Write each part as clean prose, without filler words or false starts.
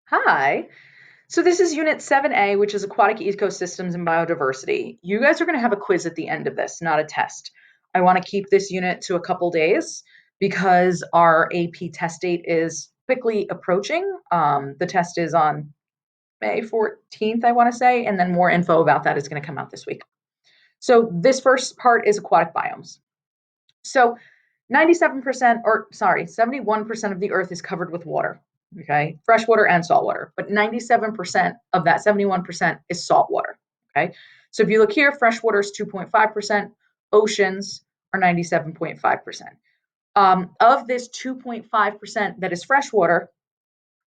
Hi. So this is Unit 7A, which is Aquatic Ecosystems and Biodiversity. You guys are going to have a quiz at the end of this, not a test. I want to keep this unit to a couple days because our AP test date is quickly approaching. The test is on May 14th, I want to say, and then more info about that is going to come out this week. So this first part is aquatic biomes. So 97%, or sorry, 71% of the earth is covered with water, okay? Freshwater and saltwater, but 97% of that 71% is saltwater, okay? So if you look here, freshwater is 2.5%, oceans are 97.5%. Of this 2.5% that is freshwater,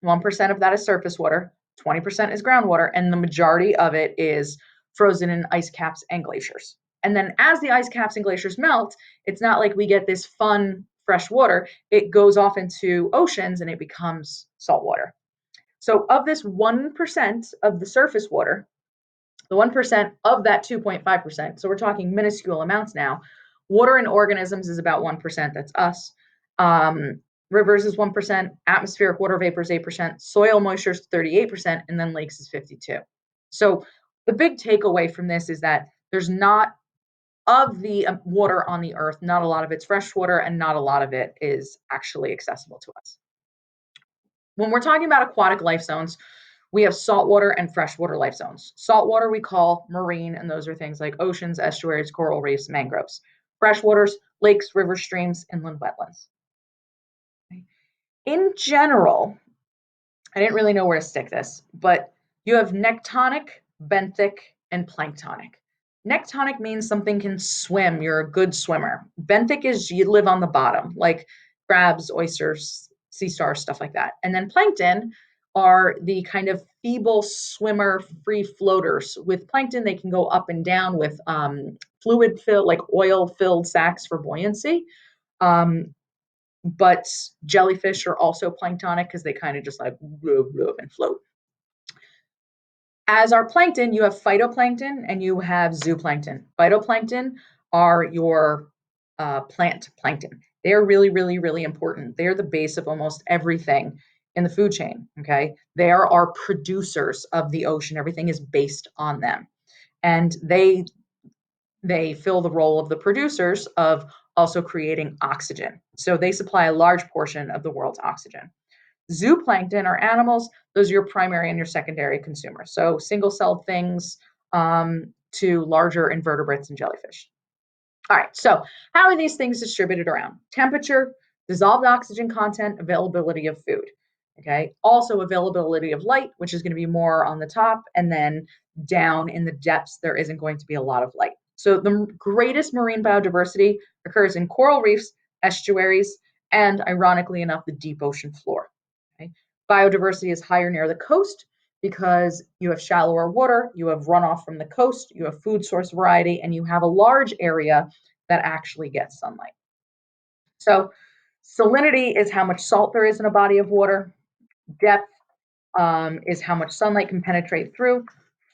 1% of that is surface water, 20% is groundwater, and the majority of it is frozen in ice caps and glaciers. And then as the ice caps and glaciers melt, it's not like we get this fun fresh water. It goes off into oceans and it becomes salt water. So of this 1% of the surface water, the 1% of that 2.5%, so we're talking minuscule amounts now. Water in organisms is about 1%, that's us. Rivers is 1%, atmospheric water vapor is 8%, soil moisture is 38%, and then lakes is 52%. So the big takeaway from this is that there's not, of the water on the earth, not a lot of it's fresh water and not a lot of it is actually accessible to us. When we're talking about aquatic life zones, we have saltwater and freshwater life zones. Saltwater we call marine, and those are things like oceans, estuaries, coral reefs, mangroves. Freshwaters, lakes, rivers, streams, inland wetlands. In general, I didn't really know where to stick this, but you have nectonic, benthic, and planktonic. Nectonic means something can swim, you're a good swimmer. Benthic is you live on the bottom, like crabs, oysters, sea stars, stuff like that. And then plankton are the kind of feeble swimmer free floaters. With plankton, they can go up and down with fluid filled, like oil filled sacs for buoyancy. Um, but jellyfish are also planktonic because they kind of just like and float. As our plankton, you have phytoplankton and you have zooplankton. Phytoplankton are your plant plankton. They are really, really, really important. They are the base of almost everything in the food chain. Okay, they are our producers of the ocean. Everything is based on them, and they fill the role of the producers of also creating oxygen. So they supply a large portion of the world's oxygen. Zooplankton are animals, those are your primary and your secondary consumers. So single celled things to larger invertebrates and jellyfish. All right, so how are these things distributed around? Temperature, dissolved oxygen content, availability of food. Okay, also availability of light, which is going to be more on the top, and then down in the depths, there isn't going to be a lot of light. So the greatest marine biodiversity occurs in coral reefs, estuaries, and ironically enough, the deep ocean floor. Okay? Biodiversity is higher near the coast because you have shallower water, you have runoff from the coast, you have food source variety, and you have a large area that actually gets sunlight. So salinity is how much salt there is in a body of water. Depth is how much sunlight can penetrate through.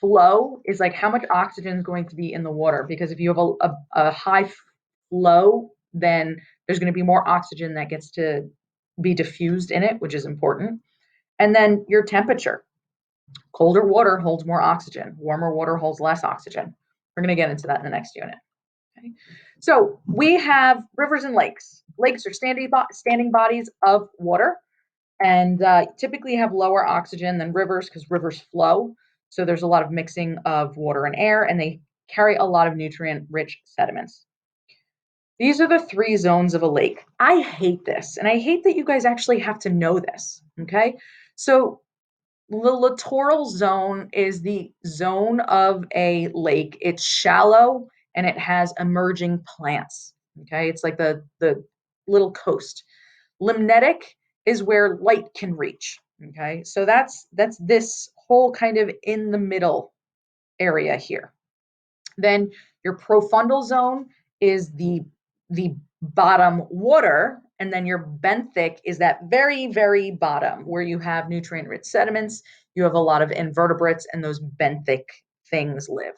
Flow is like how much oxygen is going to be in the water, because if you have a high flow, then there's going to be more oxygen that gets to be diffused in it, which is important. And then your temperature. Colder water holds more oxygen. Warmer water holds less oxygen. We're going to get into that in the next unit. Okay. So we have rivers and lakes. Lakes are standing bodies of water and typically have lower oxygen than rivers because rivers flow. So there's a lot of mixing of water and air, and they carry a lot of nutrient-rich sediments. These are the three zones of a lake. I hate this, and I hate that you guys actually have to know this, okay? So the littoral zone is the zone of a lake. It's shallow and it has emerging plants. Okay, it's like the little coast. Limnetic is where light can reach. Okay, so that's this whole kind of in the middle area here. Then your profundal zone is the bottom water, and then your benthic is that very, very bottom where you have nutrient rich sediments, you have a lot of invertebrates, and those benthic things live.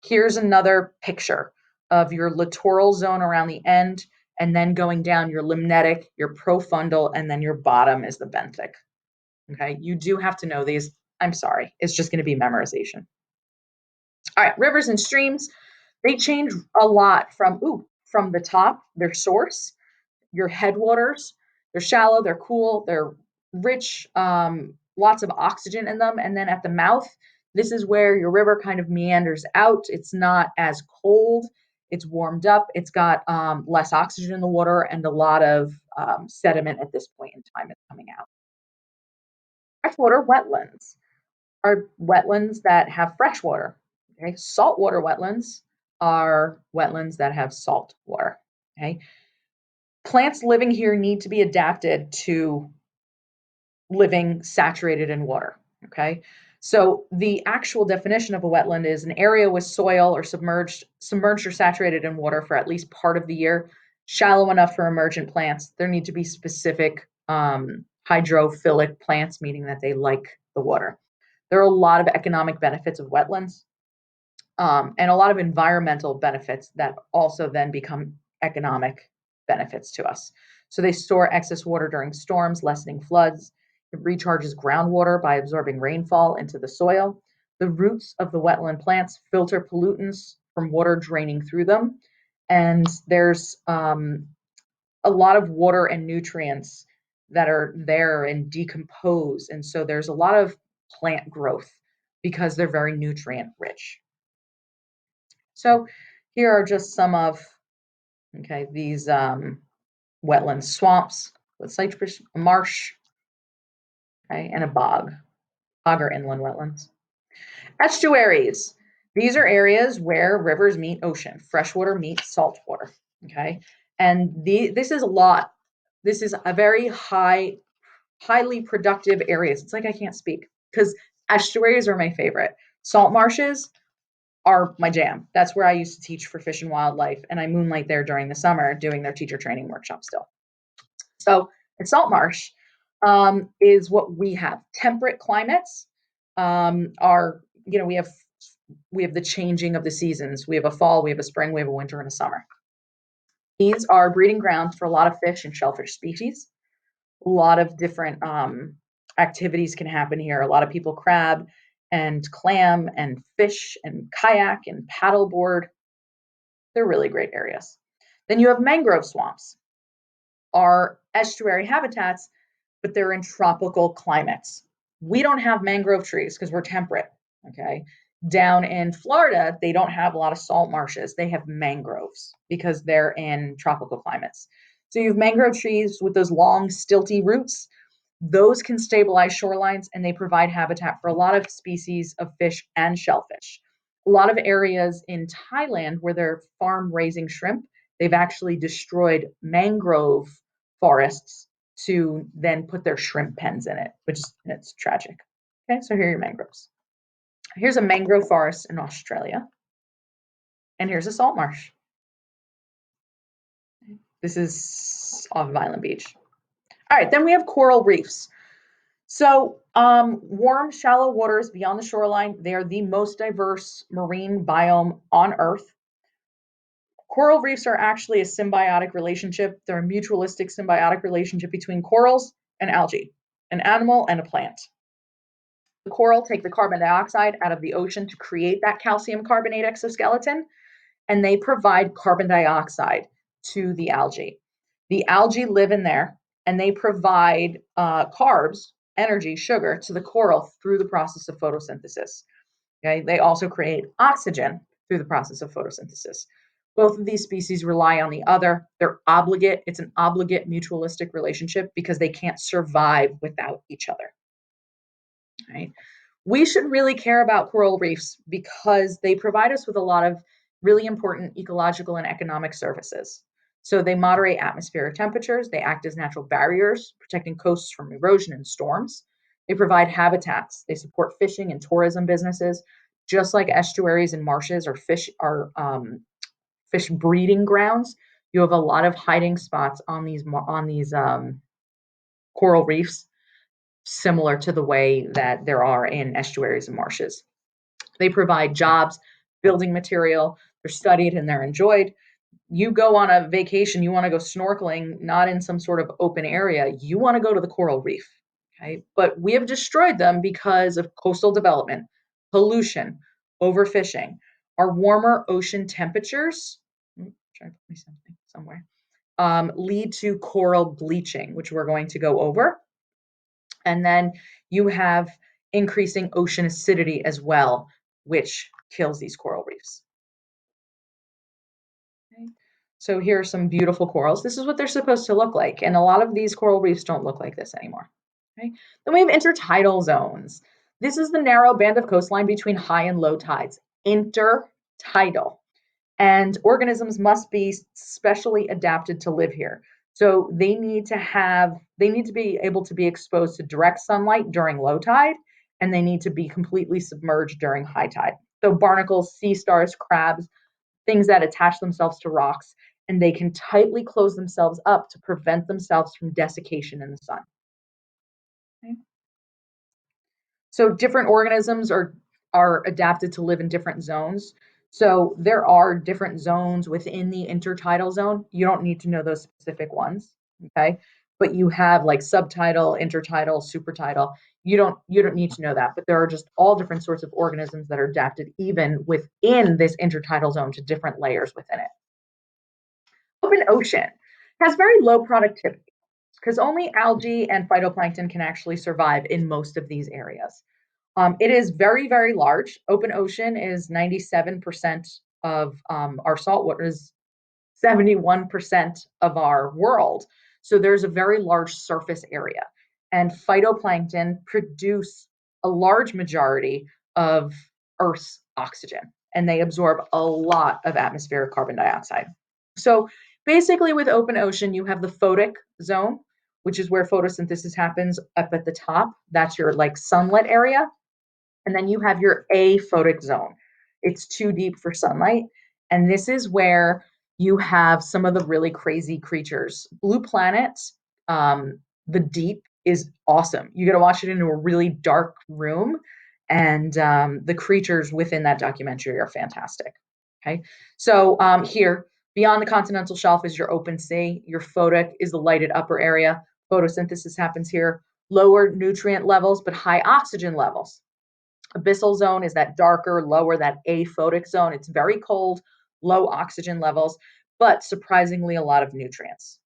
Here's another picture of your littoral zone around the end, and then going down your limnetic, your profundal, and then your bottom is the benthic. Okay, you do have to know these. I'm sorry, it's just going to be memorization. All right, rivers and streams, they change a lot from the top, their source, your headwaters. They're shallow, they're cool, they're rich, lots of oxygen in them. And then at the mouth, this is where your river kind of meanders out. It's not as cold, it's warmed up, it's got less oxygen in the water, and a lot of sediment at this point in time is coming out. Freshwater wetlands are wetlands that have fresh water. Okay, saltwater wetlands are wetlands that have salt water. Okay, plants living here need to be adapted to living saturated in water. Okay. So the actual definition of a wetland is an area with soil or submerged or saturated in water for at least part of the year, shallow enough for emergent plants. There need to be specific hydrophilic plants, meaning that they like the water. There are a lot of economic benefits of wetlands, and a lot of environmental benefits that also then become economic benefits to us. So they store excess water during storms, lessening floods. It recharges groundwater by absorbing rainfall into the soil. The roots of the wetland plants filter pollutants from water draining through them. And there's a lot of water and nutrients that are there and decompose. And so there's a lot of plant growth because they're very nutrient rich. So here are just some of these wetland swamps with cypress, a marsh, and a bog or inland wetlands. Estuaries. These are areas where rivers meet ocean, freshwater meets saltwater. Okay, and this is a lot. This is a very highly productive areas. It's like I can't speak because estuaries are my favorite. Salt marshes are my jam. That's where I used to teach for fish and wildlife, and I moonlight there during the summer doing their teacher training workshop still. So, a salt marsh is what we have. Temperate climates are, we have the changing of the seasons. We have a fall, we have a spring, we have a winter, and a summer. These are breeding grounds for a lot of fish and shellfish species. A lot of different activities can happen here. A lot of people crab and clam and fish and kayak and paddleboard. They're really great areas. Then you have mangrove swamps, are estuary habitats, but they're in tropical climates. We don't have mangrove trees because we're temperate. Okay. Down in Florida, they don't have a lot of salt marshes. They have mangroves because they're in tropical climates. So you have mangrove trees with those long, stilty roots. Those can stabilize shorelines and they provide habitat for a lot of species of fish and shellfish. A lot of areas in Thailand where they're farm raising shrimp, they've actually destroyed mangrove forests to then put their shrimp pens in it, which is it's tragic. Okay, so here are your mangroves. Here's a mangrove forest in Australia, and here's a salt marsh. This is off of Island Beach. All right, then we have coral reefs. So, warm, shallow waters beyond the shoreline, they are the most diverse marine biome on Earth. Coral reefs are actually a symbiotic relationship. They're a mutualistic symbiotic relationship between corals and algae, an animal and a plant. The coral take the carbon dioxide out of the ocean to create that calcium carbonate exoskeleton, and they provide carbon dioxide to the algae. The algae live in there, and they provide carbs, energy, sugar to the coral through the process of photosynthesis. Okay, they also create oxygen through the process of photosynthesis. Both of these species rely on the other. They're obligate. It's an obligate mutualistic relationship because they can't survive without each other. Right? We should really care about coral reefs because they provide us with a lot of really important ecological and economic services. So they moderate atmospheric temperatures, they act as natural barriers, protecting coasts from erosion and storms. They provide habitats, they support fishing and tourism businesses, just like estuaries and marshes fish breeding grounds. You have a lot of hiding spots on these coral reefs, similar to the way that there are in estuaries and marshes. They provide jobs, building material, they're studied and they're enjoyed. You go on a vacation, you want to go snorkeling, not in some sort of open area, you want to go to the coral reef. Okay, but we have destroyed them because of coastal development, pollution, overfishing. Our warmer ocean temperatures, try to put me something somewhere, lead to coral bleaching, which we're going to go over. And then you have increasing ocean acidity as well, which kills these coral reefs. Okay. So here are some beautiful corals. This is what they're supposed to look like. And a lot of these coral reefs don't look like this anymore. Okay. Then we have intertidal zones. This is the narrow band of coastline between high and low tides. Intertidal. And organisms must be specially adapted to live here. So they need to be able to be exposed to direct sunlight during low tide, and they need to be completely submerged during high tide. So barnacles, sea stars, crabs, things that attach themselves to rocks, and they can tightly close themselves up to prevent themselves from desiccation in the sun. Okay. So different organisms are adapted to live in different zones. So there are different zones within the intertidal zone. You don't need to know those specific ones, okay? But you have like subtidal, intertidal, supertidal. You don't need to know that, but there are just all different sorts of organisms that are adapted even within this intertidal zone to different layers within it. Open ocean has very low productivity because only algae and phytoplankton can actually survive in most of these areas. It is very, very large. Open ocean is 97% of our saltwater, is 71% of our world. So there's a very large surface area. And phytoplankton produce a large majority of Earth's oxygen, and they absorb a lot of atmospheric carbon dioxide. So basically, with open ocean, you have the photic zone, which is where photosynthesis happens up at the top. That's your like sunlit area. And then you have your aphotic zone. It's too deep for sunlight. And this is where you have some of the really crazy creatures. Blue Planet, the deep is awesome. You got to watch it in a really dark room. And the creatures within that documentary are fantastic. Okay. So here, beyond the continental shelf is your open sea. Your photic is the lighted upper area. Photosynthesis happens here. Lower nutrient levels, but high oxygen levels. Abyssal zone is that darker, lower, that aphotic zone. It's very cold, low oxygen levels, but surprisingly a lot of nutrients.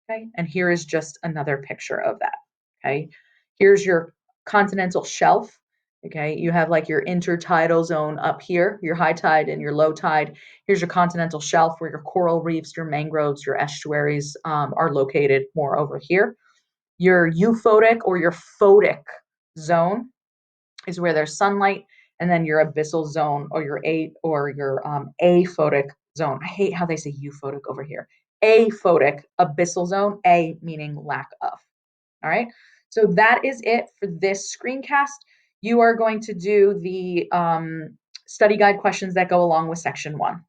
Okay, and here is just another picture of that. Okay, here's your continental shelf. Okay, you have like your intertidal zone up here, your high tide and your low tide. Here's your continental shelf where your coral reefs, your mangroves, your estuaries are located more over here. Your euphotic or your photic zone is where there's sunlight, and then your abyssal zone or your aphotic zone. I hate how they say euphotic over here. Aphotic abyssal zone, a meaning lack of. All right. So that is it for this screencast. You are going to do the study guide questions that go along with section 1.